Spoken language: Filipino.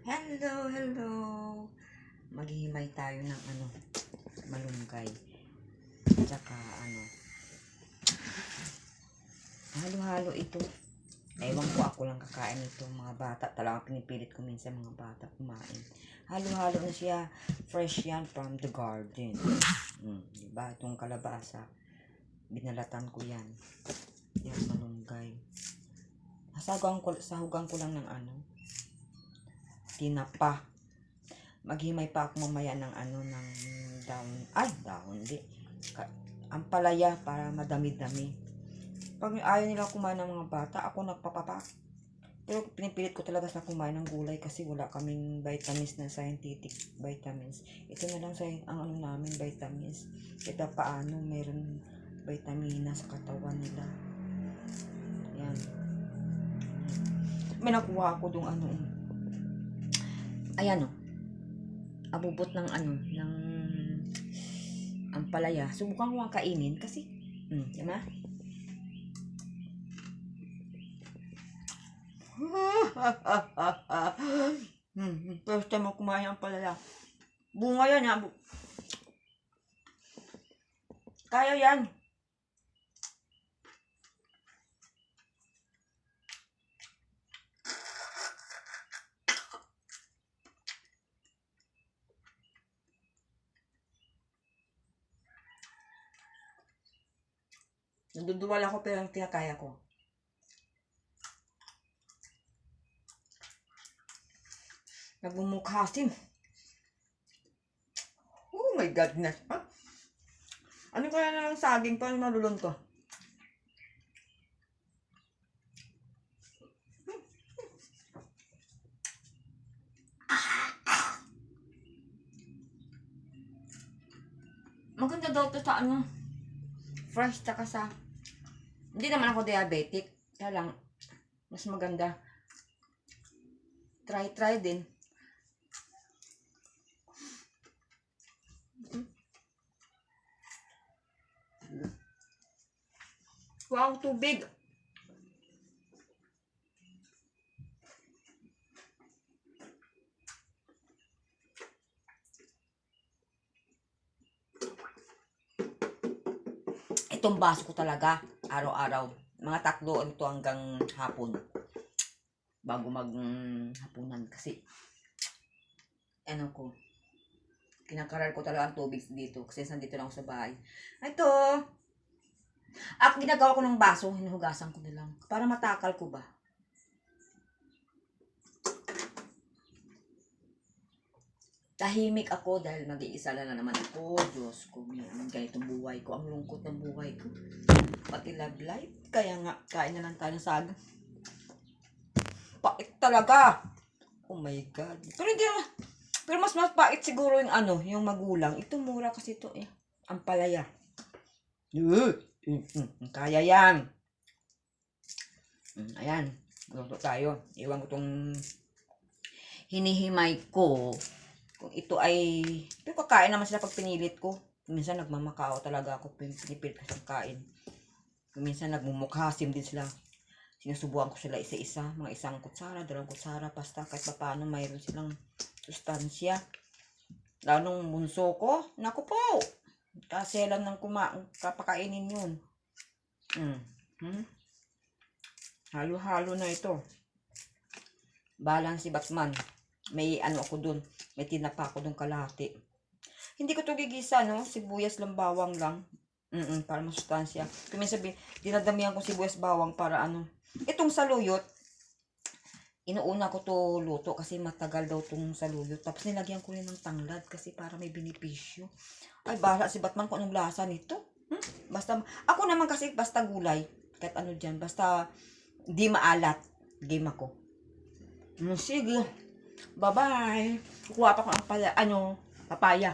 Hello, hello. Maghihimay tayo ng malunggay. Tsaka halo-halo ito. Ewan ko, ako lang kakain ito. Mga bata, talagang pinipilit ko minsan mga bata kumain. Halo-halo na siya. Fresh yan from the garden. Diba? Itong kalabasa. Binalatan ko yan. Yan, malunggay. Sahugan ko lang ng tinapa. Maghimay pa ako mamaya ng ng dahon, di. Ampalaya para madami-dami. Pag ayaw nila kumain ng mga bata, ako nagpapapak. Pero pinipilit ko talaga sa kumain ng gulay kasi wala kaming vitamins na scientific vitamins. Ito na lang ang namin vitamins. Ito paano meron vitamina sa katawan nila. Yan. May nakuha ako dong ayan abubot ng ng ampalaya. Subukan ko ang kainin kasi diba? First time ako kumain ng ampalaya. Bunga yan ha. Kaya yan. Naduduwal ako pero kaya ko. Nagmumukhasim. Oh my goodness. Ano kaya na lang saging pa malulun ko? Maganda daw to sa fresh tsaka sa hindi naman ako diabetic. Kaya lang mas maganda. Try din. Wow, tubig. Itong baso ko talaga, araw-araw. Mga 3 ito hanggang hapon. Bago hapunan kasi kinakaral ko talaga ang tubig dito kasi nandito lang ako sa bahay. Ito, ginagawa ko ng baso, hinuhugasan ko na lang para matakal ko ba. Tahimik ako dahil mag-iisa na naman ako. Diyos ko, ganitong buhay ko. Ang lungkot ng buhay ko. Pati love life. Kaya nga, kain na lang tayo ng saga. Pait talaga. Oh my God. Pero mas pait siguro yung magulang. Ito mura kasi ito eh. Ampalaya. Kaya yan. Ayan. Luto tayo. Iwan ko tong hinihimay ko. Kung ito ay, pero kakain naman sila pag pinilit ko. Minsan nagmamakao talaga ako, pinipilit kasi kain. Minsan nagmumukhasim din sila. Sinusubuan ko sila isa-isa, mga 1 kutsara, 2 kutsara, basta kahit paano mayroon silang sustansya. Lalo nung bunso ko, naku po, kasi alam ng kapakainin yun. Halo-halo na ito. Balang si Batman. May ako dun. May tinapa ako dun kalahati. Hindi ko to gigisa, no? Sibuyas lang, bawang lang. Para masustansya. Kung sabi, dinadamihan ko sibuyas bawang para Itong saluyot, inuuna ko to luto kasi matagal daw tong saluyot. Tapos nilagyan ko rin ng tanglad kasi para may benepisyo. Ay, bahala si Batman kung anong lasa nito. Basta, ako naman kasi basta gulay. Kahit dyan, basta di maalat. Game ako. Sige. Bye-bye. Kukuha pa ko ang papaya.